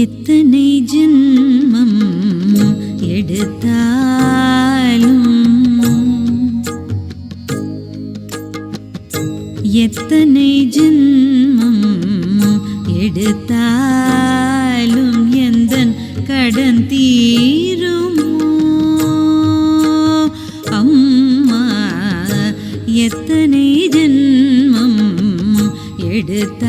எத்தனை ஜென்மம் எடுத்தாலும் எத்தனை ஜென்மம் எடுத்தாலும் எந்தன் கடன் தீருமோ அம்மா எத்தனை ஜென்மம் எடுத்தாலும்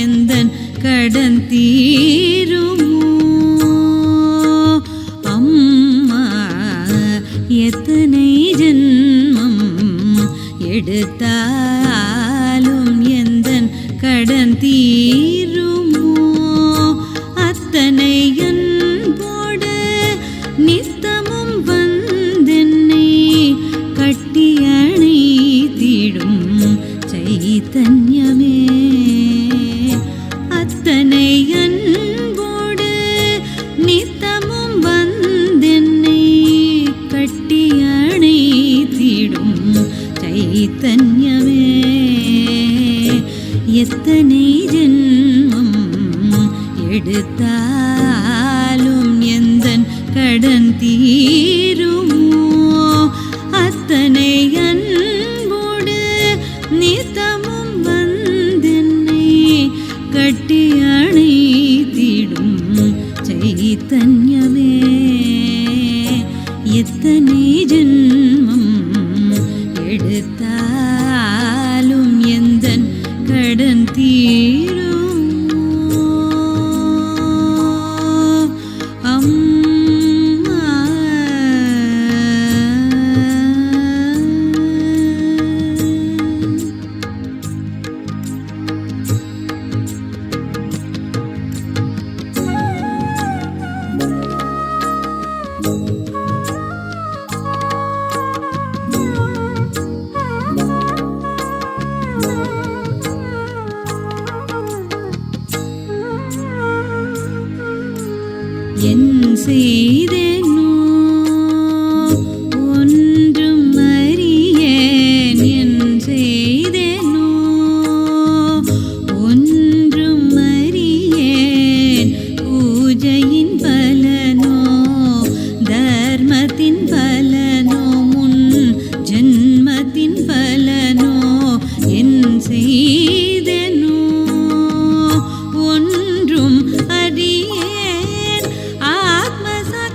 எந்தன் கடன் தீருமோ அம்மா எத்தனை ஜென்மம் எடுத்தாலும் எந்தன் கடன் தீருமோ அத்தனை அன்போடு நித்தமும் வந்தென்னை கட்டி அணைத்திடும் சைத்தன்யமே அத்தனை அன்போடு நித்தமும் வந்தென்னை கட்டி அணைத்திடும் சைத்தன்யமே எத்தனை ஜென்மம் எடுத்தாலும் எந்தன் கடன் தீருமோ அத்தனை அன்போடு நித்தமும் வந்தென்னை கட்டி அணைத்திடும் சைத்தன்யமே எத்தனை ஜென்மம் எடுத்தாலும் எந்தன் கடன் தீருமோ அம்மா என் செய்தேனோ ஒன்றும் அறியேன் என் செய்தேனோ ஒன்றும் அறியேன் பூஜையின் பலனோ தர்மத்தின் பலனோ முன் ஜென்மத்தின் பலனோ என் செய்தேனோ ஒன்றும் அறியேன் ஆத்மசக்தியினால்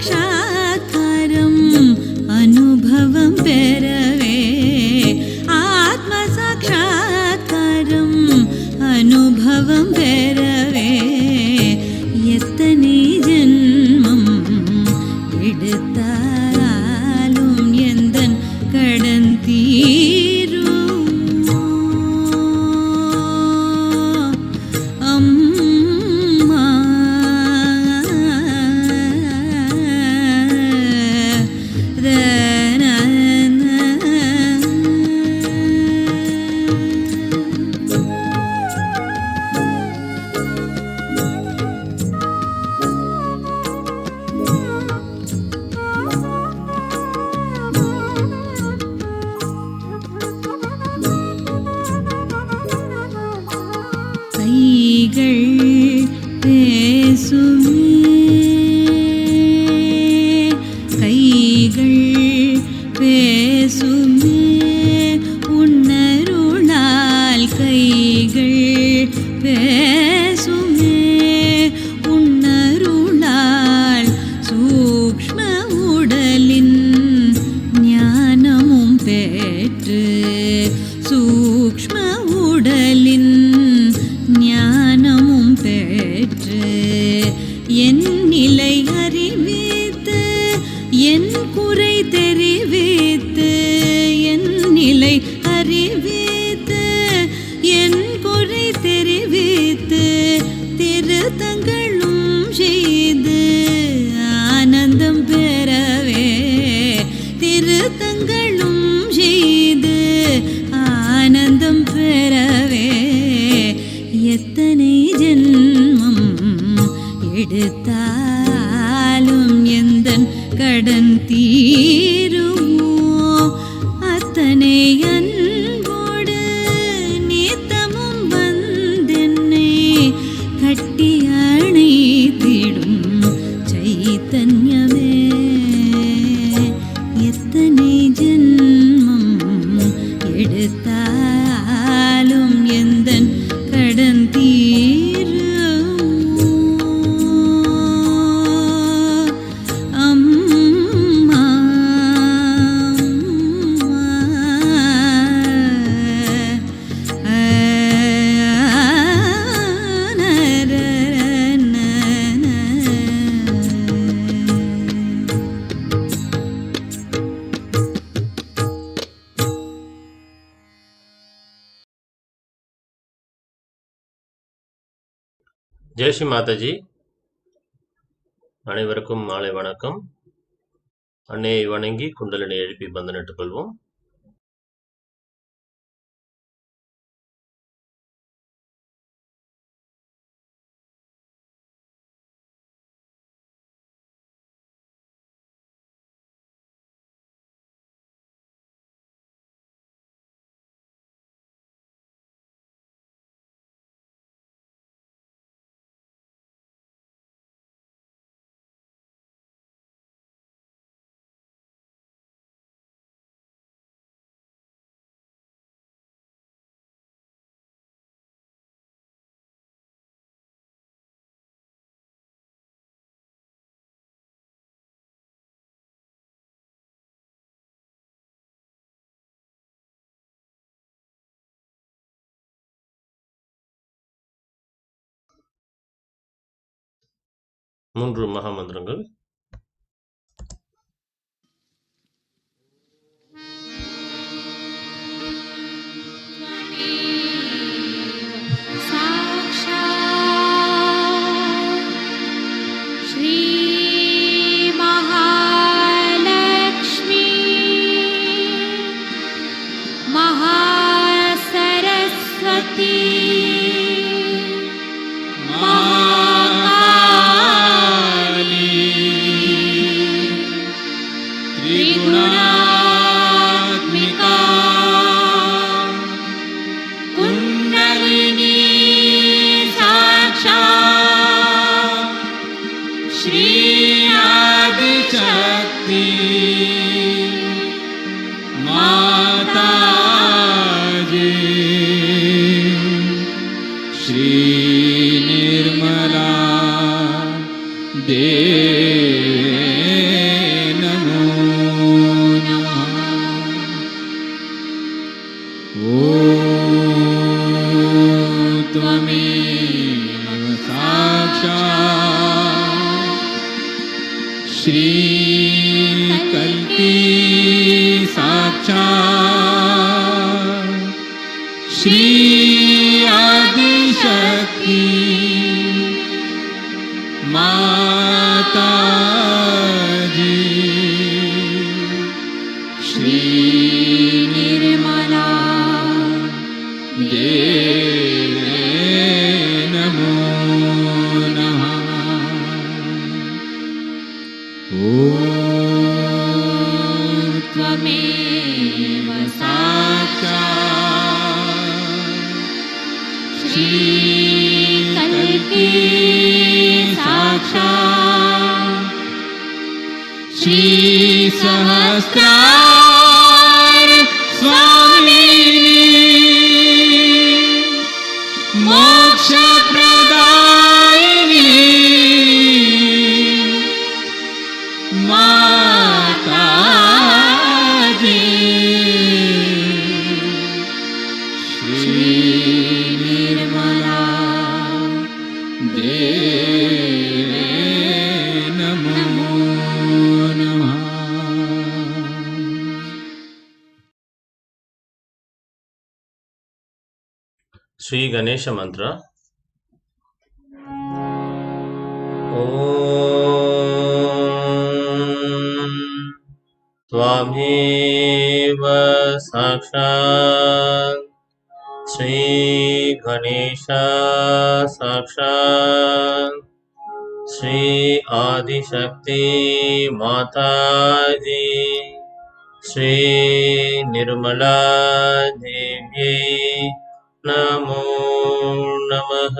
பெற்று சூக்ஷ்ம உடலின் ஞானமும் பெற்று என் நிலை அறிவித்து என் குறை தெரிவித்து என் நிலை அறிவித்து என் குறை தெரிவித்து திருத்தங்களும் செய்து ஆனந்தம் பெறவே திருத்தங்களும் செய்து ஆனந்தம் பெறவே எத்தனை ஜென்மம் எடுத்தாலும் எந்தன் கடன் தீருமோ அத்தனை அன்போடு நித்தமும் வந்தென்னை கட்டி அணைத்திடும் சைத்தன்யமே எத்தனை ஜென்மம் எடுத்தாலும் எந்தன் கடன் ஜெய் ஸ்ரீ மாதாஜி. அனைவருக்கும் மாலை வணக்கம். அன்னையை வணங்கி குண்டலினை எழுப்பி பந்தனிட்டுக் கொள்வோம். மூன்று மகாமந்திரங்கள். Mataji ಶ್ರೀ ಗಣೇಶ ಮಂತ್ರ. ಓಂ ತ್ವಾಮೇವ ಸಾಕ್ಷಾತ್ ಶ್ರೀ ಗಣೇಶ ಸಾಕ್ಷಾತ್ ಶ್ರೀ ಆದಿಶಕ್ತಿ ಮಾತಾಜಿ ಶ್ರೀ ನಿರ್ಮಲಾ ದೇವ್ಯೈ ನಮೋ ನಮಃ.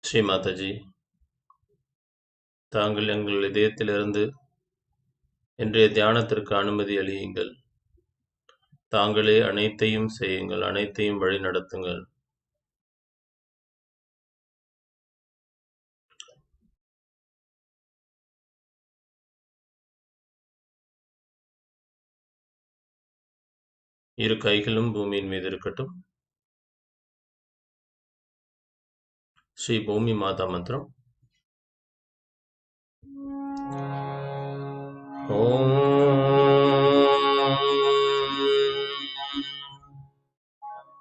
ஸ்ரீ மாதாஜி, தாங்கள் எங்கள் இதயத்திலிருந்து இன்றைய தியானத்திற்கு அனுமதி அளியுங்கள். தாங்களே அனைத்தையும் செய்யுங்கள், அனைத்தையும் வழி நடத்துங்கள். இரு கைகளும் பூமியின் மீது இருக்கட்டும். ஸ்ரீ பூமி மாதா மந்திரம்.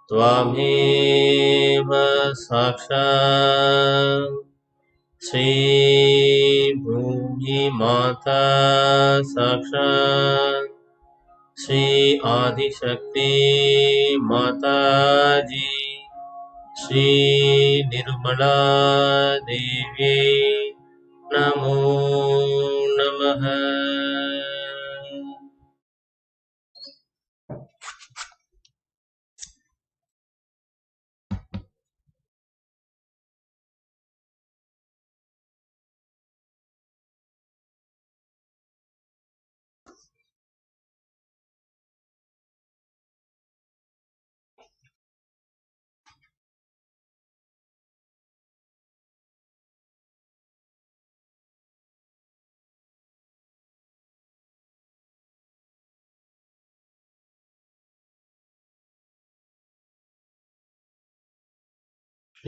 त्वामेव साक्षात् श्री भूमि माता साक्षात् श्री आदिशक्ति माताजी श्री निर्मला देव्यै नमो नमः.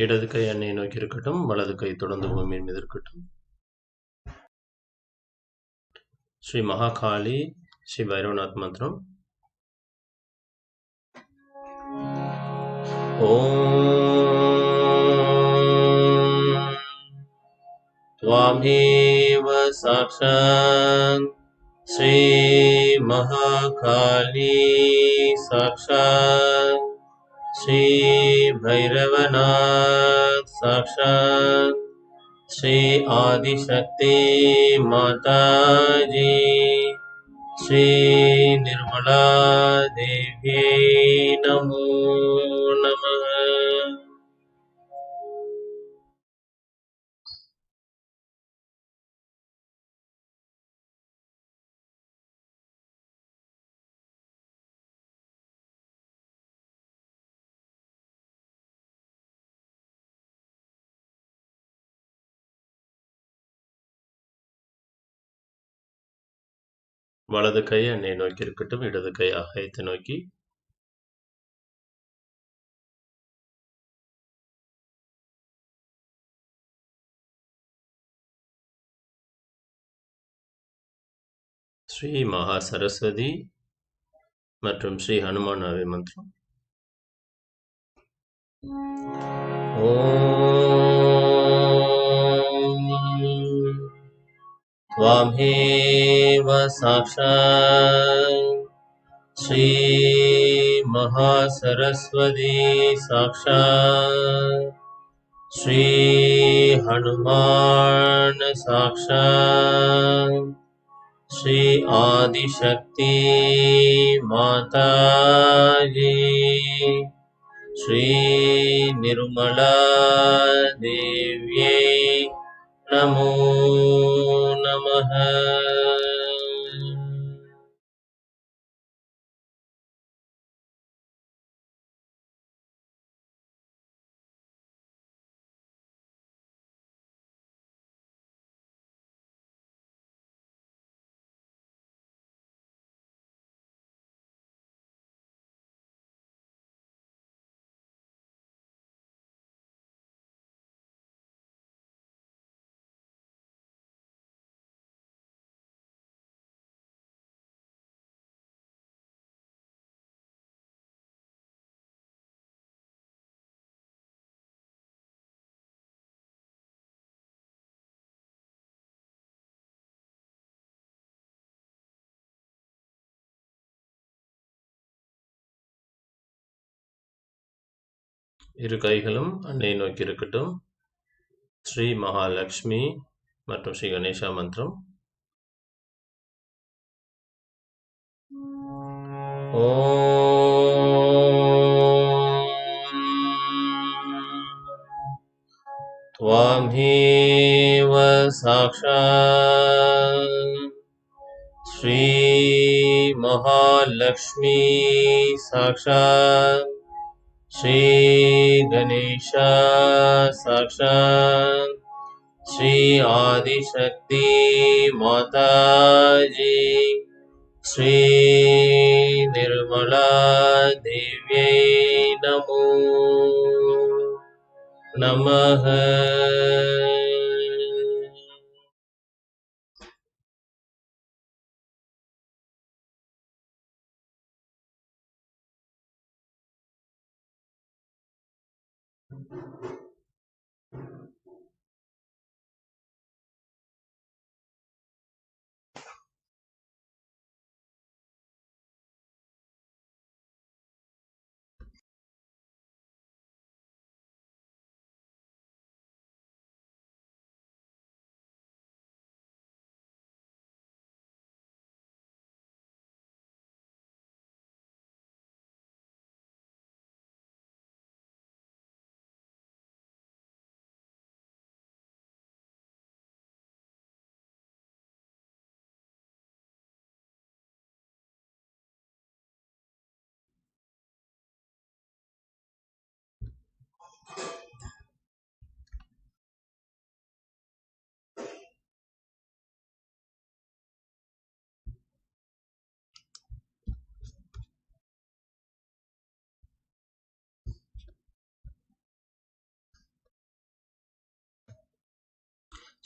இடது கை அன்னை நோக்கி இருக்கட்டும், வலது கை தொடர்ந்து பூமியின் மீது இருக்கட்டும். ஸ்ரீ மகாகாளி ஸ்ரீ பைரவநாத் மந்திரம். ஓம் त्वामेव साक्षात् श्री महाकाली साक्षात् श्री भैरवनाथ साक्षात् श्री आदिशक्ति माताजी श्री निर्मला देव्यै नमो नमः. வலது கை அன்னை நோக்கி இருக்கட்டும், இடது கை அகயத்தை நோக்கி. ஸ்ரீ மகா சரஸ்வதி மற்றும் ஸ்ரீ ஹனுமான் ஆவி மந்திரம். ஓம் त्वामेव साक्षात् श्री महासरस्वती साक्षात् श्री हनुमान साक्षात् श्री आदिशक्ति माताजी श्री निर्मला देव्यै नमो नमः. இரு கைகளும் அன்னையை நோக்கி இருக்கட்டும். ஸ்ரீ மகாலட்சுமி மற்றும் ஸ்ரீ கணேசா மந்திரம். त्वामेव साक्षात् श्रीमहालक्ष्मी साक्षात् श्रीगणेशा साक्षात् श्री आदिशक्ति माताजी श्री निर्मला देव्यै नमो नमः.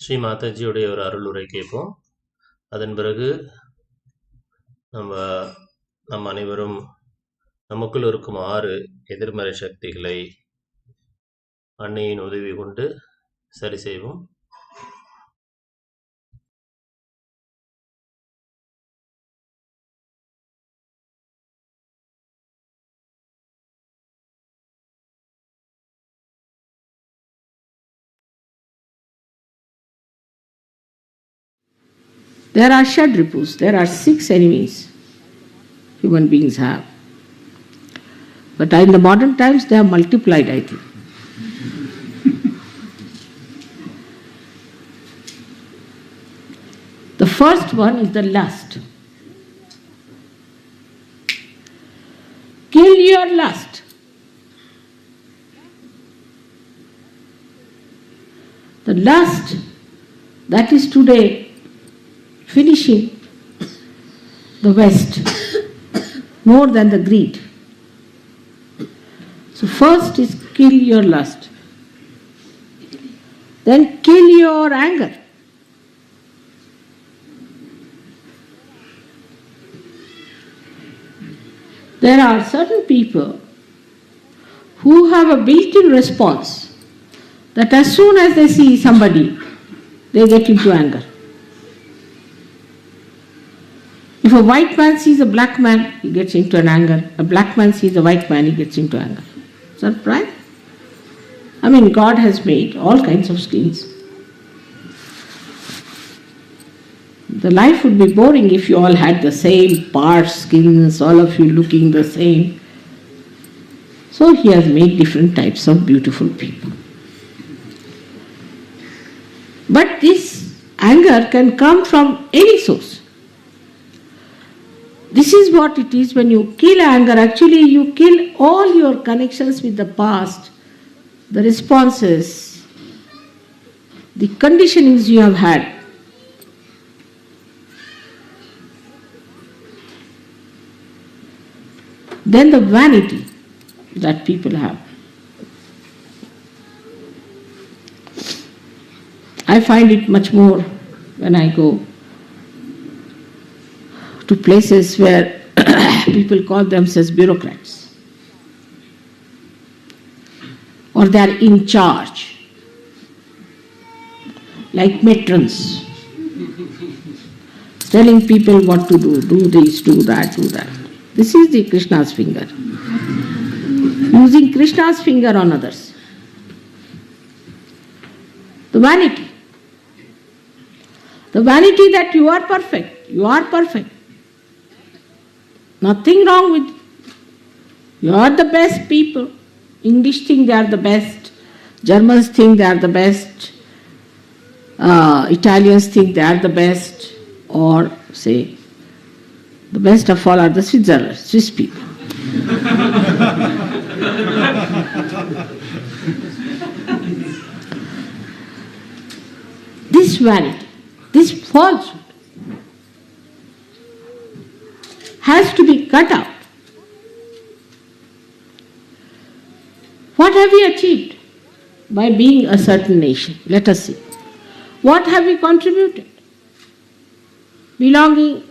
ஸ்ரீ மாதாஜியுடைய ஒரு அருளுரை கேட்போம். அதன் பிறகு நம்ம அனைவரும் நமக்குள் இருக்கும் 6 எதிர்மறை சக்திகளை அன்னையின் உதவி கொண்டு சரி செய்வோம். There are Shadripus, there are 6 enemies human beings have. But in the modern times they have multiplied, I think. The first one is the lust. Kill your lust. The lust that is today finishing the West more than the greed. So first is kill your lust. Then kill your anger. There are certain people who have a built-in response that as soon as they see somebody, they get into anger. If a white man sees a black man, he gets into an anger. A black man sees a white man, he gets into anger. Is that right? I mean, God has made all kinds of skins. The life would be boring if you all had the same parts, skins, all of you looking the same. So He has made different types of beautiful people. But this anger can come from any source. This is what it is when you kill anger. Actually, you kill all your connections with the past, the responses, the conditionings you have had. Then the vanity that people have. I find it much more when I go to places where people call themselves bureaucrats, or they are in charge, like matrons, telling people what to do this, do that, do that. This is the Krishna's finger. using Krishna's finger on others. The vanity. The vanity that you are perfect. You are perfect. Nothing wrong with you. You are the best people. English think they are the best. Germans think they are the best. Italians think they are the best. Or say, the best of all are the Swiss people. This vanity, this falsehood has to be cut out. What have we achieved by being a certain nation? Let us see. What have we contributed? Belonging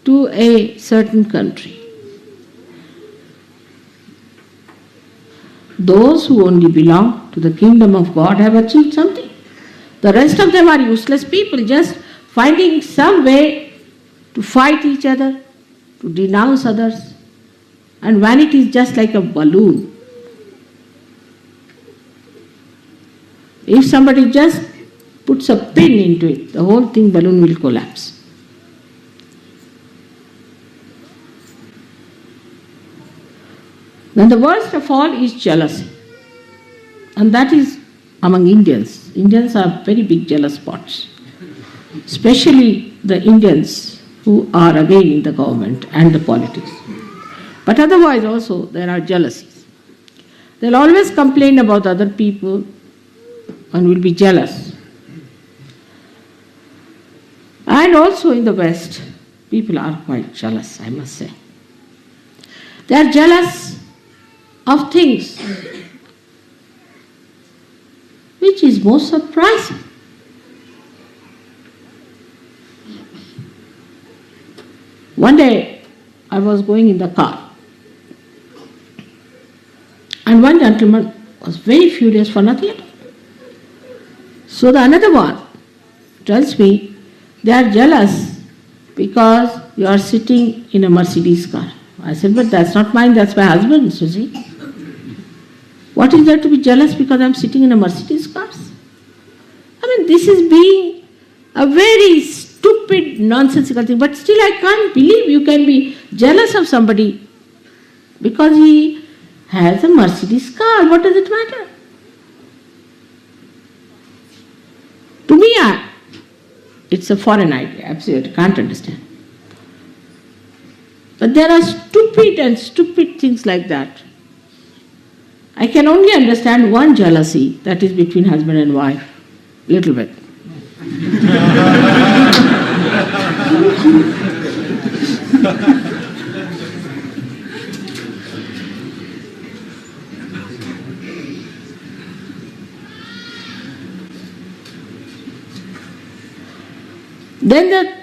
to a certain country. Those who only belong to the kingdom of God have achieved something. The rest of them are useless people, just finding some way to fight each other, to denounce others. And vanity is just like a balloon. If somebody just puts a pin into it, the whole balloon will collapse. Then the worst of all is jealousy. And that is among Indians. Indians are very big jealous spots. Especially the Indians who are again in the government and the politics. But otherwise also there are jealousies. They'll always complain about other people and will be jealous. And also in the West, people are quite jealous, I must say. They are jealous of things which is most surprising. One day I was going in the car and one gentleman was very furious for nothing at all. So the another one tells me they are jealous because you are sitting in a Mercedes car. I said, but that's not mine, that's my husband's, you see. What is there to be jealous because I'm sitting in a Mercedes car? I mean, this is being a very stupid, nonsensical thing. But still I can't believe you can be jealous of somebody because he has a Mercedes car. What does it matter? To me, it's a foreign idea. Absolutely can't understand. But there are stupid things like that. I can only understand one jealousy, that is between husband and wife. Little bit. Then the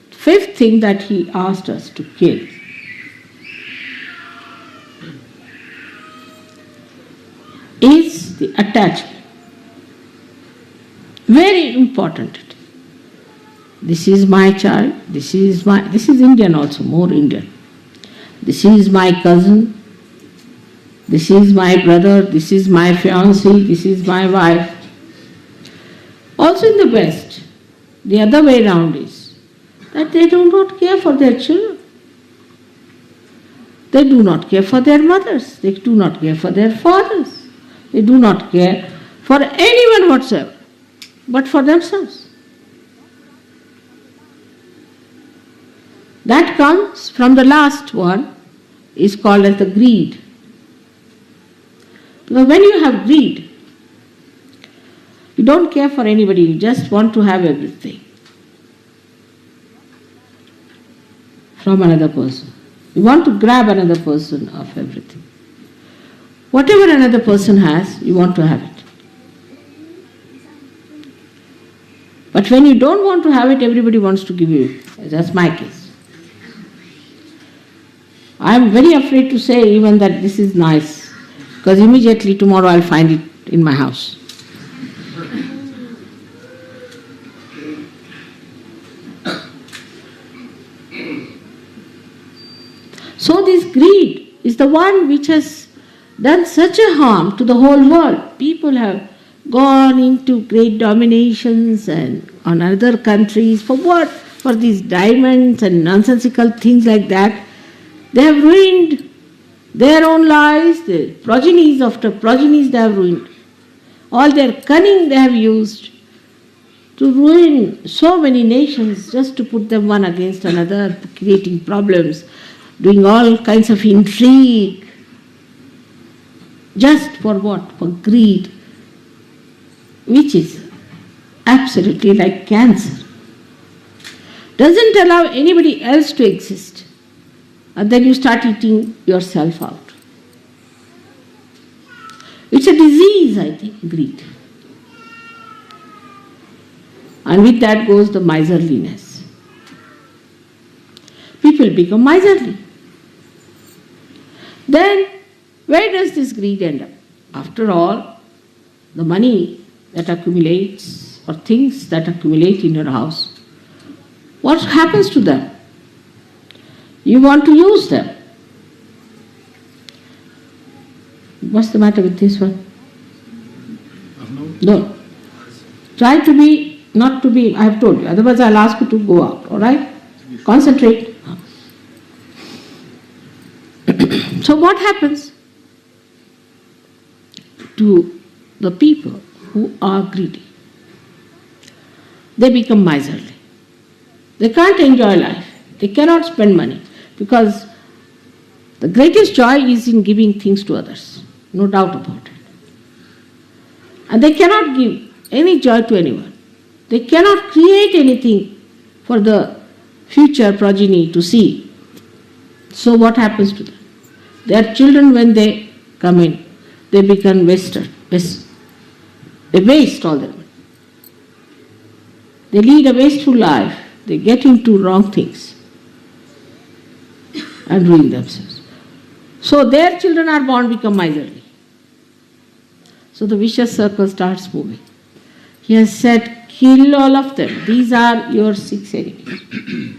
fifth thing that he asked us to kill is the attachment. Very important. This is my child, this is Indian also, more Indian. This is my cousin, this is my brother, this is my fiancé, this is my wife. Also in the West, the other way around is that they do not care for their children. They do not care for their mothers. They do not care for their fathers. They do not care for anyone whatsoever, but for themselves. That comes from the last one, is called as the greed. Because when you have greed, you don't care for anybody, you just want to have everything from another person. You want to grab another person of everything. Whatever another person has, you want to have it. But when you don't want to have it, everybody wants to give you. That's my case. I am very afraid to say even that this is nice, because immediately tomorrow I'll find it in my house. So this greed is the one which has done such a harm to the whole world. People have gone into great dominations and on other countries. For what? For these diamonds and nonsensical things like that. They have ruined their own lives, the progenies after progenies they have ruined. All their cunning they have used to ruin so many nations just to put them one against another, creating problems, doing all kinds of intrigue. Just for what? For greed, which is absolutely like cancer. Doesn't allow anybody else to exist. And then you start eating yourself out. It's a disease, I think, greed. And with that goes the miserliness. People become miserly. Then, where does this greed end up? After all, the money that accumulates or things that accumulate in your house, what happens to them? You want to use them. What's the matter with this one? No. Try to be, not to be, I have told you, otherwise I'll ask you to go out, alright? Concentrate. So what happens to the people who are greedy? They become miserly. They can't enjoy life. They cannot spend money because the greatest joy is in giving things to others, no doubt about it. And they cannot give any joy to anyone. They cannot create anything for the future progeny to see. So what happens to them? Their children, when they come in, they become wasted. They waste all their money. They lead a wasteful life. They get into wrong things and ruin themselves. So their children are born become miserly. So the vicious circle starts moving. He has said, kill all of them. These are your 6 enemies.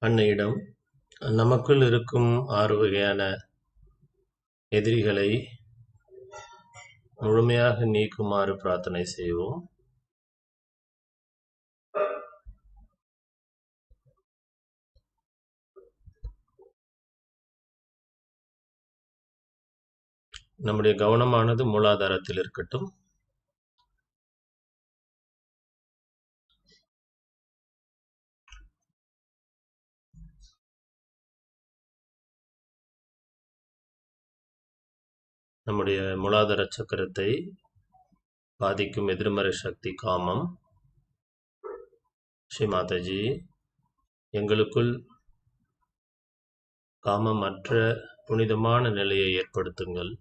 அன்னையிடம் நமக்குள் இருக்கும் 6 வகையான எதிரிகளை முழுமையாக நீக்குமாறு பிரார்த்தனை செய்வோம். நம்முடைய கவனமானது மூலாதாரத்தில் இருக்கட்டும். நம்முடைய மூலாதார சக்கரத்தை பாதிக்கும் எதிர்மறை சக்தி காமம். ஸ்ரீ மாதாஜி, எங்களுக்குள் காமமற்ற புனிதமான நிலையை ஏற்படுத்துங்கள்.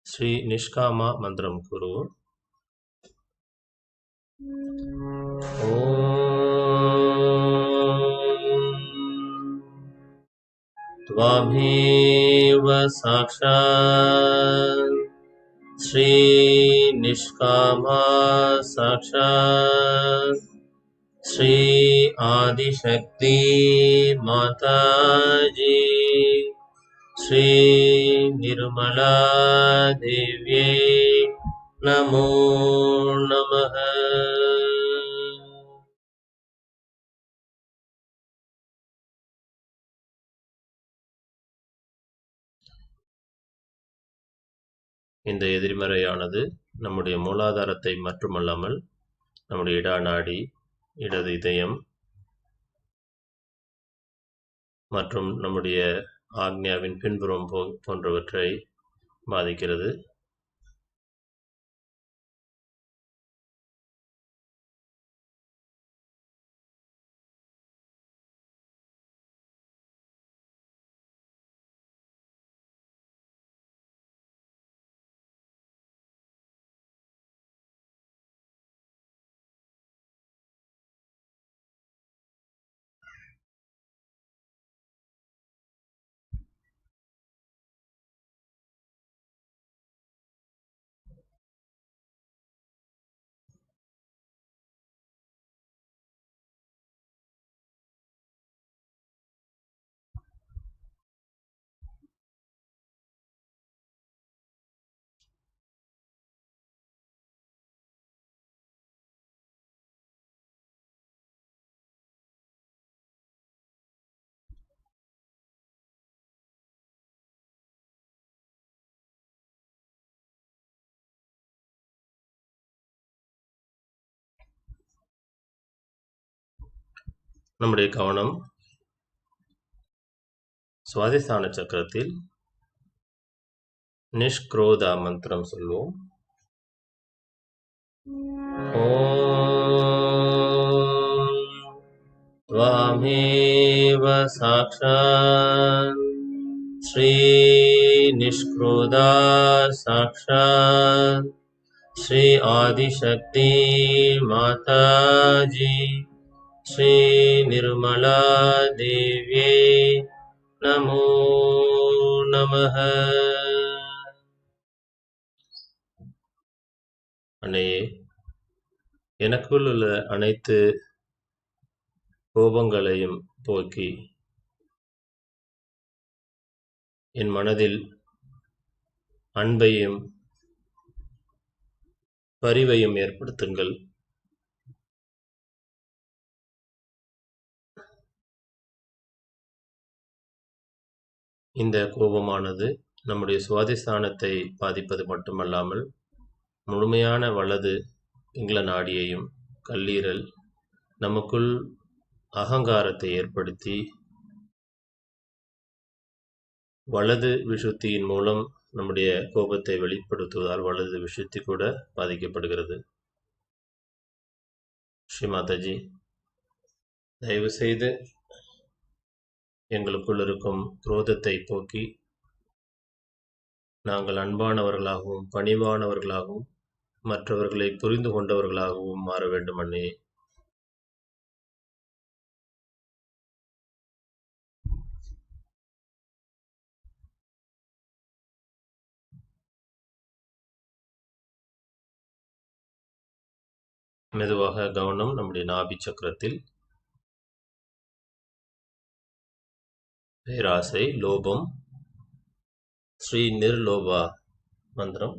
ஸ்ரீ நிஷ்காமா மந்திரம் கூறுவோம். त्वामेव साक्षात् श्री निष्कामा साक्षात् श्री आदिशक्ति माताजी श्री निर्मला देव्यै नमो नमः. இந்த எதிர்மறையானது நம்முடைய மூலாதாரத்தை மட்டுமல்லாமல் நம்முடைய இடா நாடி, இடது இதயம் மற்றும் நம்முடைய ஆக்ஞாவின் பின்புறம் போன்றவற்றை பாதிக்கிறது. நம்முடைய கவனம் சுவாதிஸ்தான சக்கரத்தில் நிஷ்க்ரோதா மந்திரம் சொல்வோம். ஓம் त्वामेव साक्षात् श्री निष्क्रोधा साक्षात् श्री आदिशक्ति माताजी श्री निर्मला देव्यै नमो नमः. அன்னையே, எனக்குள் உள்ள அனைத்து கோபங்களையும் போக்கி என் மனதில் அன்பையும் பரிவையும் ஏற்படுத்துங்கள். இந்த கோபமானது நம்முடைய சுவாதிஸ்தானத்தை பாதிப்பது மட்டுமல்லாமல் முழுமையான வலது பிங்கள நாடியையும், கல்லீரல், நமக்குள் அகங்காரத்தை ஏற்படுத்தி வலது விஷுத்தியின் மூலம் நம்முடைய கோபத்தை வெளிப்படுத்துவதால் வலது விஷுத்தி கூட பாதிக்கப்படுகிறது. ஸ்ரீ மாதாஜி, தயவு செய்து எங்களுக்குள் இருக்கும் குரோதத்தை போக்கி நாங்கள் அன்பானவர்களாகவும் பணிவானவர்களாகவும் மற்றவர்களை புரிந்து கொண்டவர்களாகவும் மாற வேண்டும். அண்ணே, மெதுவாக கவனம் நம்முடைய நாபி சக்கரத்தில். பேராசை, லோபம். ஸ்ரீ நிர்லோபா மந்திரம்.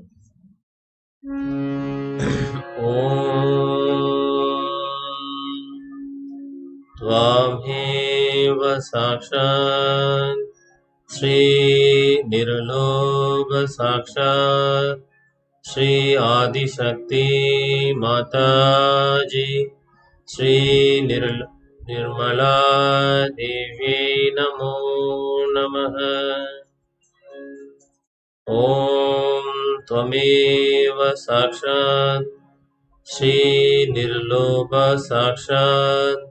त्वामेव साक्षात् श्री निर्लोभ साक्षात् श्री आदिशक्ति माताजी श्री निर्मला देवी नमो नमः। ॐ त्वमेव साक्षात् श्री निर्लोभ साक्षात्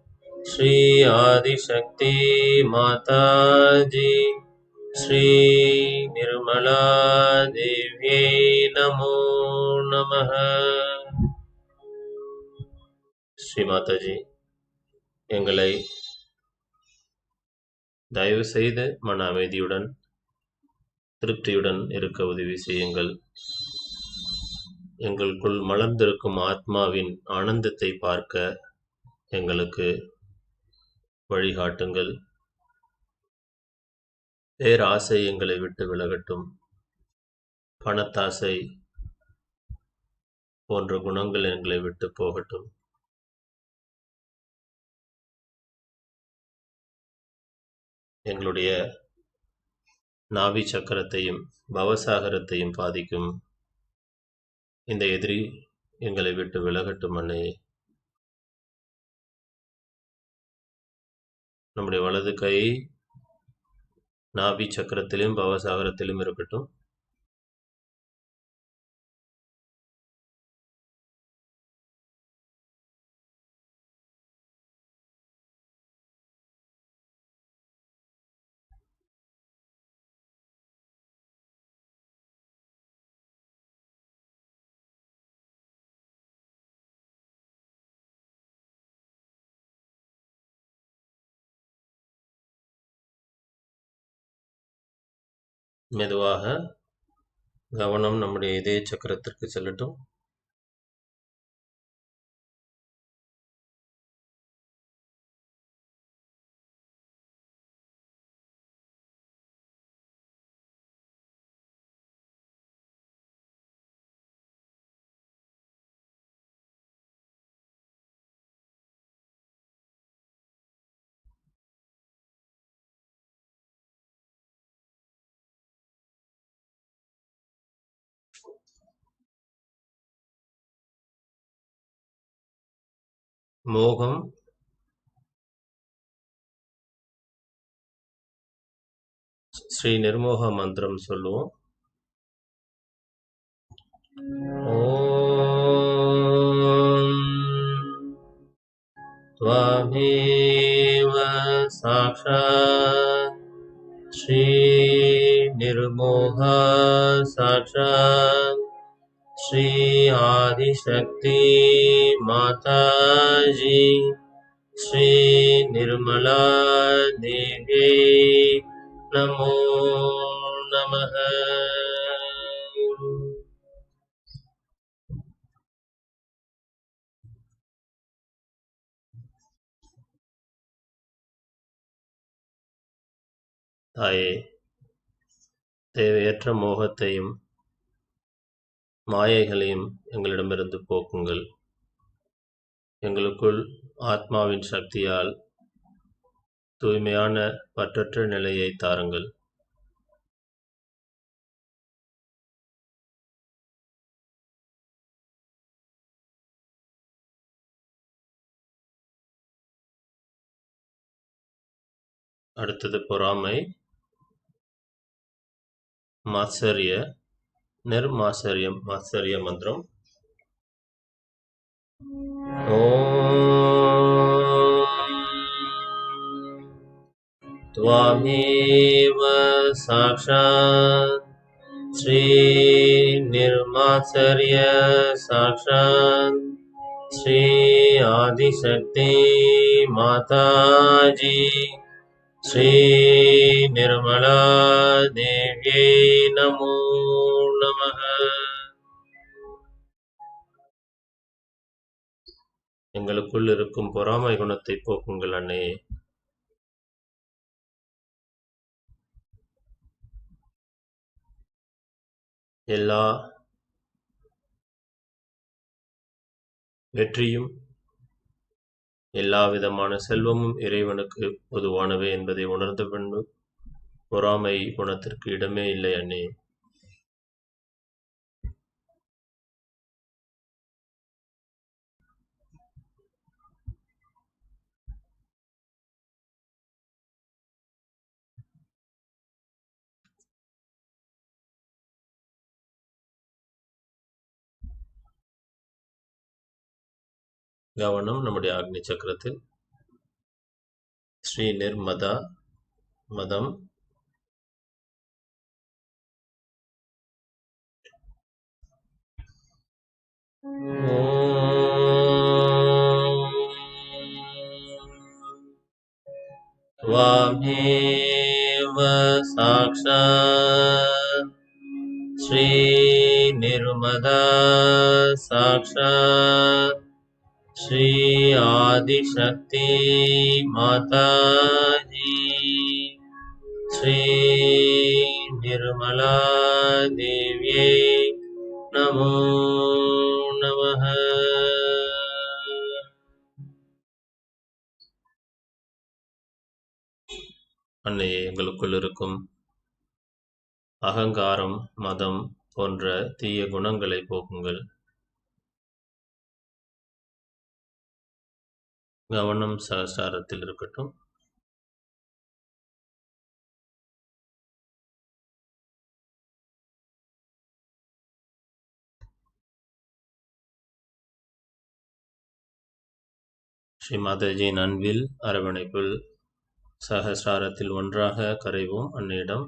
श्री आदिशक्ति माताजी श्री निर्मला देवी नमो नमः। श्री माताजी, எங்களை தயவு செய்து மன அமைதியுடன் திருப்தியுடன் இருக்க உதவி செய்யுங்கள். எங்களுக்குள் மலர்ந்திருக்கும் ஆத்மாவின் ஆனந்தத்தை பார்க்க எங்களுக்கு வழிகாட்டுங்கள். பேராசை எங்களை விட்டு விலகட்டும். பணத்தாசை போன்ற குணங்கள் எங்களை விட்டு போகட்டும். எங்களுடைய நாவி சக்கரத்தையும் பவசாகரத்தையும் பாதிக்கும் இந்த எதிரி எங்களை விட்டு விலகட்டும் அன்னையே. நம்முடைய வலது கை நாபி சக்கரத்திலும் பவசாகரத்திலும் இருக்கட்டும். மெதுவாக கவனம் நம்முடைய இதய சக்கரத்திற்கு செல்லட்டும். மோகம், ஸ்ரீ நிர்மோக மந்திரம் சொல்லுவோம். ஓம் त्वामेव साक्षात् श्री निर्मोह साक्षात् श्री आदिशक्ति माताजी श्री निर्मला देवी नमो नमः। தாயே, தேவையற்ற மோகத்தையும் மாயைகளையும் எங்களிடமிருந்து போக்குங்கள். எங்களுக்குள் ஆத்மாவின் சக்தியால் தூய்மையான பற்றற்ற நிலையை தாருங்கள். அடுத்தது பொறாமை, மாத்சரிய, நிர்மாத்சரியம் மாத்சரிய மந்திரம். त्वामेव साक्षात् श्री निर्मात्सर्य साक्षात् श्री आदिशक्ति माताजी श्री निर्मला देवी नमो नमः। எங்களுக்குள் இருக்கும் பொறாமை குணத்தை போக்குங்கள் அன்னையே. எல்லா வெற்றியும் எல்லா விதமான செல்வமும் இறைவனுக்கு பொதுவானவை என்பதை உணர்ந்த பின்பு பொறாமை குணத்திற்கு இடமே இல்லை அண்ணே. கவனம் நம்முடைய அக்னி சக்கரத்தில். ஸ்ரீ நிர்மதா மதம் வாமேவ சாக்ஷாத் ஸ்ரீ நிர்மதா சாக்ஷாத் ஸ்ரீ ஆதிசக்தி மாதாஜி ஸ்ரீ நிர்மலா தேவியை நமோ நமः. அன்னையே, எங்களுக்குள் இருக்கும் அகங்காரம், மதம் போன்ற தீய குணங்களை போக்குங்கள். கவனம் சகசாரத்தில் இருக்கட்டும். ஸ்ரீ மாதாஜியின் அன்பில் அரவணைப்பில் சகசாரத்தில் ஒன்றாக கரைவோம் அன்னையிடம்.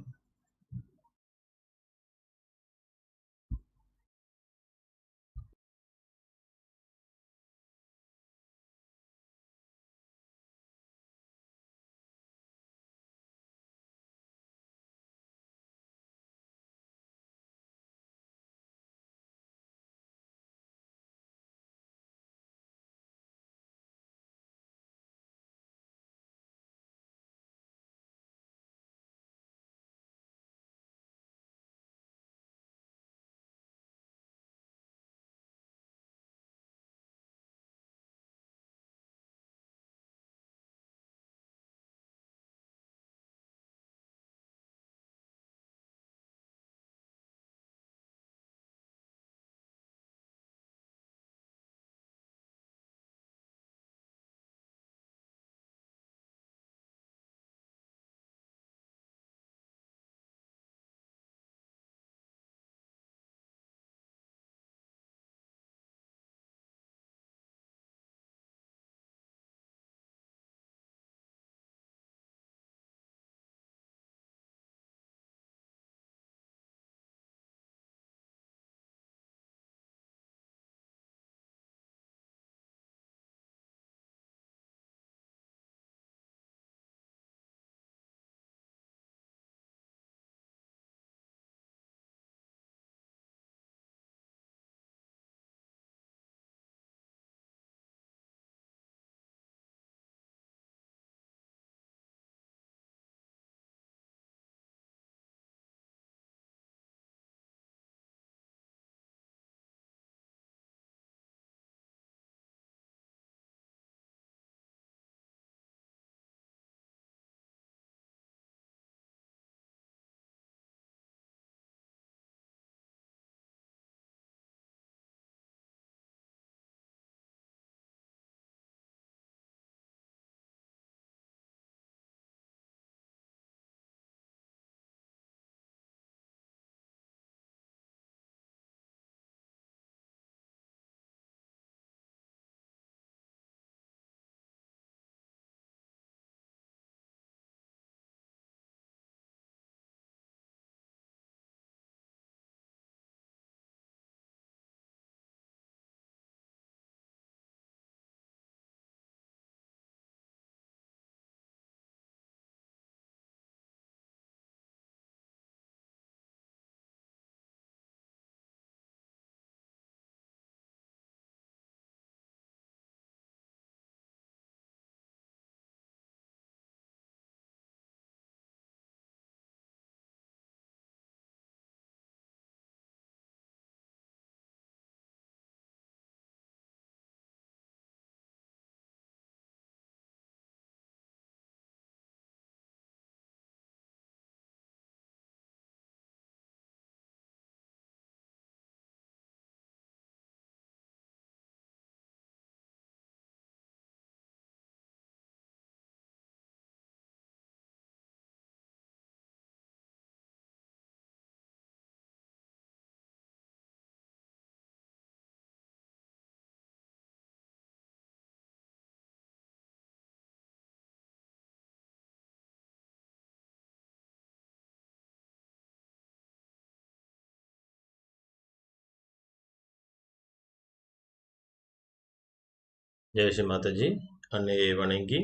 ஜெய் ஸ்ரீ மாதாஜி. அன்னையை வணங்கி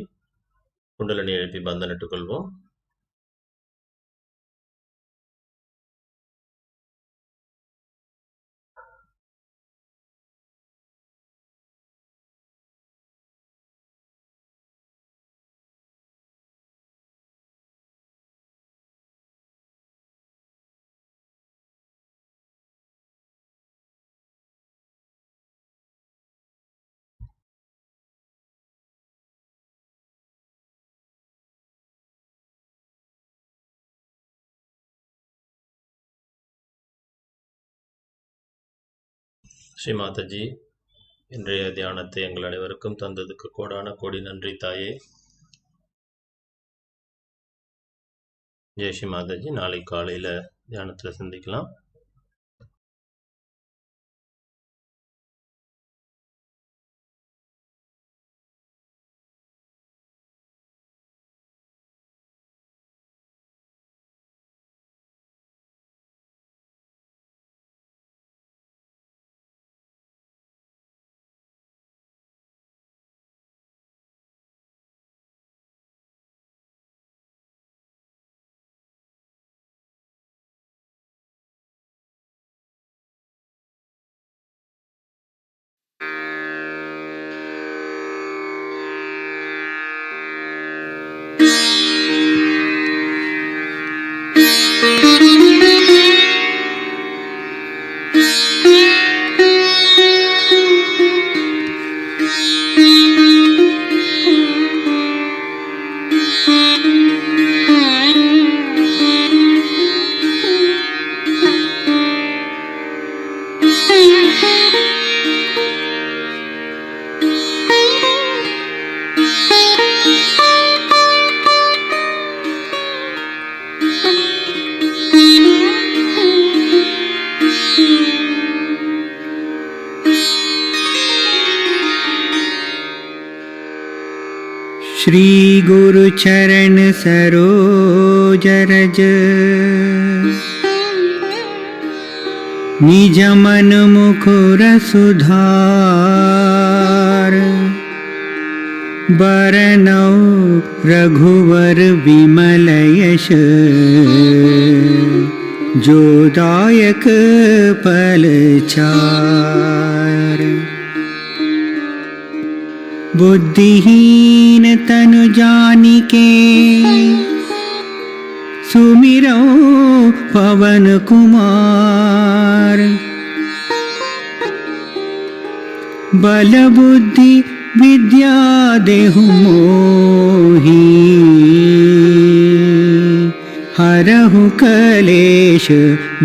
குண்டலினி எழுப்பி பந்தனிட்டுக் கொள்வோம். ஸ்ரீ மாதாஜி, இன்றைய தியானத்தை எங்கள் அனைவருக்கும் தந்ததுக்கு கோடான கோடி நன்றி தாயே. ஜெய் ஸ்ரீ மாதாஜி. நாளை காலையில் தியானத்தில் சந்திக்கலாம். श्री गुरु चरण सरोज रज निज मन मुकुर सुधार बरनौ रघुवर विमल यश जो दायक पल चार बुद्धिहीन तनु जानिके सुमिरौ पवन कुमार बल बुद्धि विद्या देहु मोहि हरहु कलेश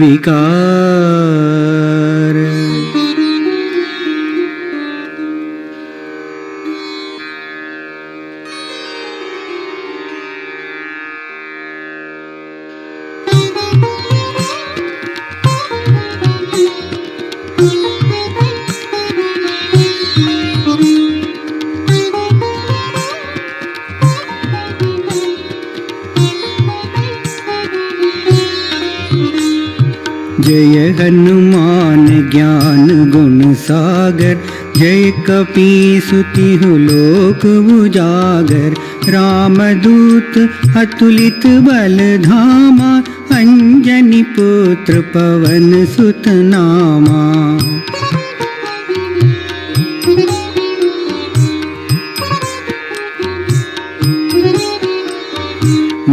विकार जय हनुमान ज्ञान गुण सागर जय कपीसुतिहु लोक उजागर रामदूत अतुलित बल धामा अंजनी पुत्र पवन सुत नामा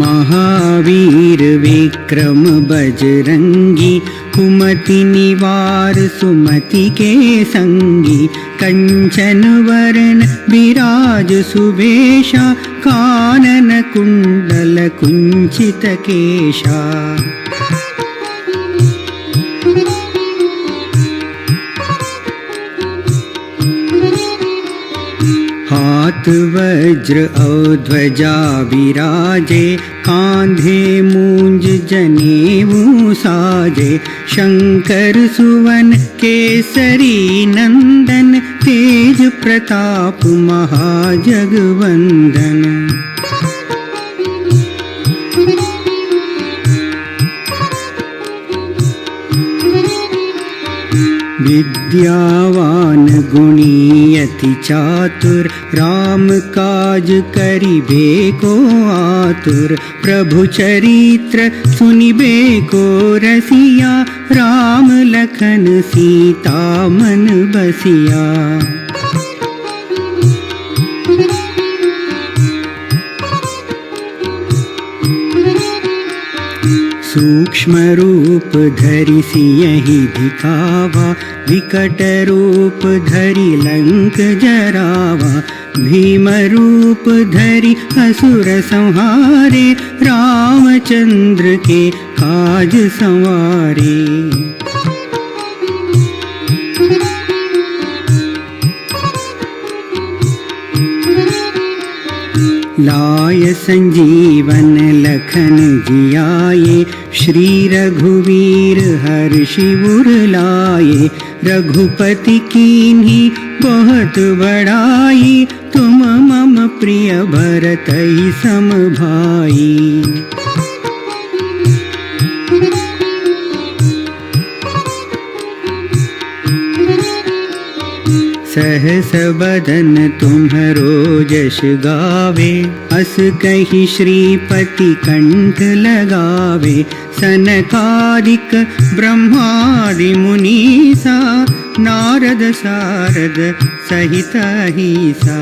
महावीर विक्रम बजरंगी कुमति निवार सुमति के संगी कंचन वरण विराज सुवेशा कानन कुंडल कुंचित केशा हाथ वज्र और ध्वजा विराजे कांधे मूंज जनेऊ साजे शंकर सुवन केसरी नंदन तेज प्रताप महाजगवंदन विद्यावान गुणी अति चातुर, राम काज करिबे को आतुर। प्रभु चरित्र सुनिबे को रसिया, राम लखन सीता मन बसिया। सूक्ष्म रूप धरि सियहि दिखावा, विकट रूप धरि लंक जरावा। भीम रूप धरि असुर संहारे, रामचंद्र के काज संवारे। लाय संजीवन लखन जियाए, श्री रघुवीर हर्षि उर लाए। रघुपति कीन्ही बहुत बड़ाई, तुम मम प्रिय भरतहि सम भाई। सहस बदन तुम्हरो जश गावे, अस कहि श्रीपति कंठ लगावे। सनकादिक ब्रह्मादि मुनीसा, नारद सारद सहित अहिसा।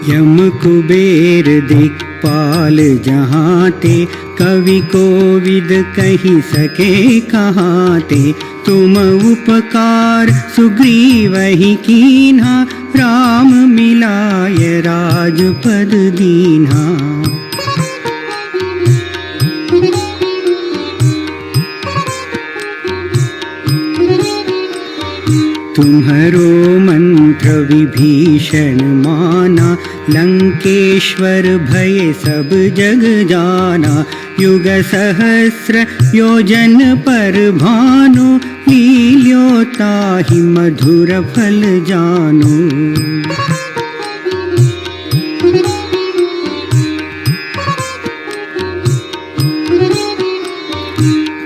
यम कुबेर दिक्पाल जहाँ ते, कवि कोविद कहि सके कहाँ ते। तुम उपकार सुग्रीवहि कीन्हा, राम मिलाय राजपद दीन्हा। तुम्हरो मंत्र विभीषण माना, लंकेश्वर भय सब जग जाना। युग सहस्र योजन पर भानु, लील्यो ताहि मधुर फल जानु।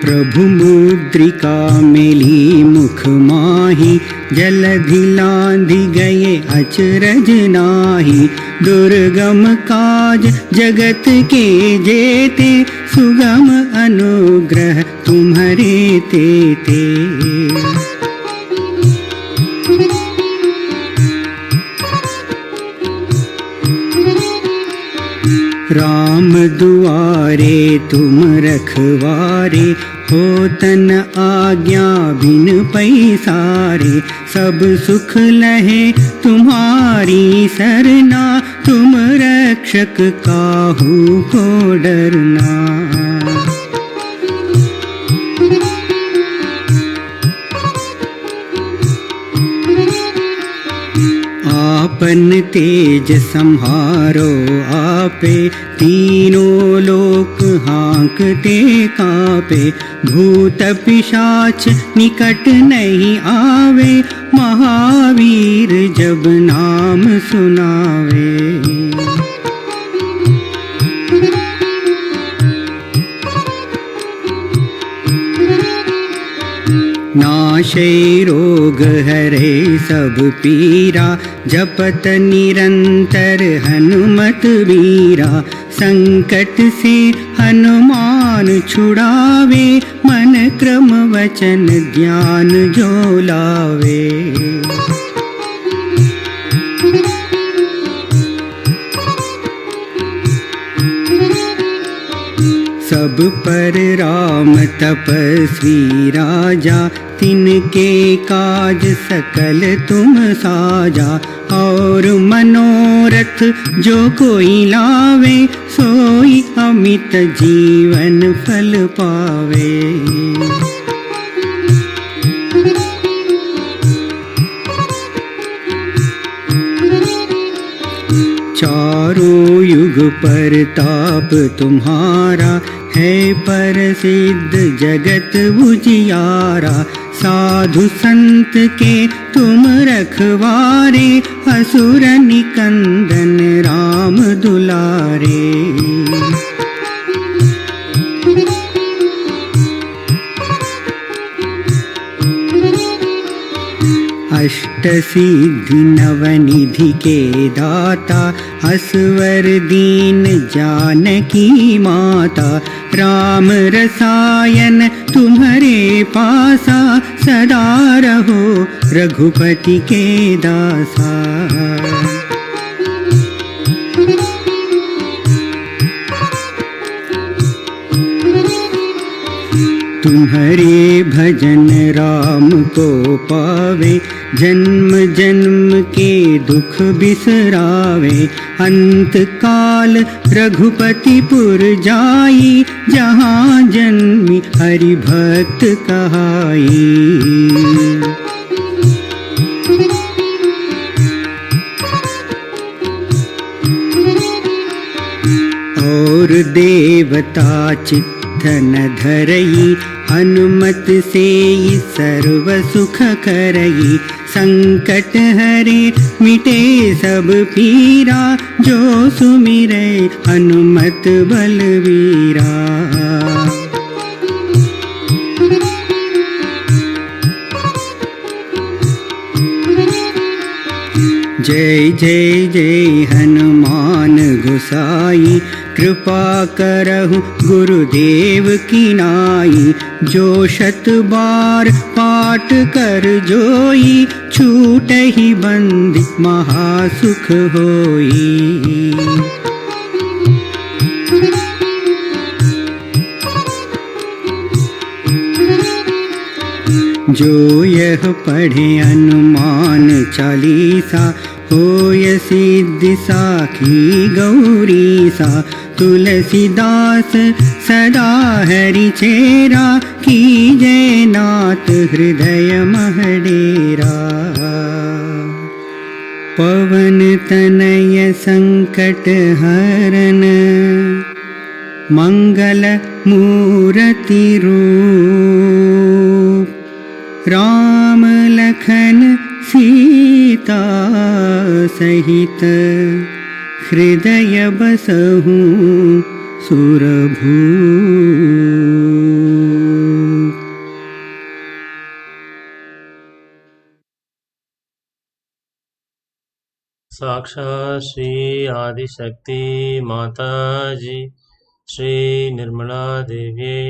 प्रभु मुद्रिका मेली मुख माही, जलधि लांघि गए अचरज नाही। दुर्गम काज जगत के जेते, सुगम अनुग्रह तुम्हरे तेते। राम दुआरे तुम रखवारे, होतन आज्ञा बिन पैसारे। सब सुख लहे तुम्हारी सरना, तुम रक्षक काहू को डरना। आपन तेज संहारो आपे, तीनों लोक हाँकते कापे। भूत पिशाच निकट नहीं आवे, महावीर जब नाम सुनावे। नाशे रोग हरे सब पीरा, जपत निरंतर हनुमत वीरा। संकट से हनुमान छुड़ावे, मन क्रम वचन ध्यान जो लावे। सब पर राम तपस्वी राजा, तिनके काज सकल तुम साजा। और मनोरथ जो कोई लावे, सोई अमित जीवन फल पावे। चारों युग पर ताप तुम्हारा, है प्रसिद्ध जगत उजियारा। साधु संत के तुम रखवारे, असुर निकंदन राम दुलारे। सिद्धि नवनिधि के दाता असवर दीन जानकी माता राम रसायन तुम्हारे पासा सदा रहो रघुपति के दासा। तुम्हारे भजन राम को पावे जन्म जन्म के दुख बिसरावे अंत काल रघुपतिपुर जाई जहाँ जन्मी हरि भक्त कहाई। और देवता चित्तन धरई हनुमत से सर्व सुख करई संकट हरे मिटे सब पीरा जो सुमिरै हनुमत बलवीरा। जय जय जय हनुमान गोसाई कृपा करहु गुरुदेव की नाई। जो शत बार पाठ कर जोई छूटहि बंदी महासुख होई। जो यह पढ़े हनुमान चालीसा होय सिद्धि साखी गौरीसा। तुलसीदास सदा हरि चेरा कीजय नाथ हृदय महडेरा। पवन तनय संकट हरन मंगल मूर्ति रूप राम लखन सीता सहित हृदय बसहु सुरभूप। साक्षात् श्री आदिशक्ति माता जी श्री निर्मला देवी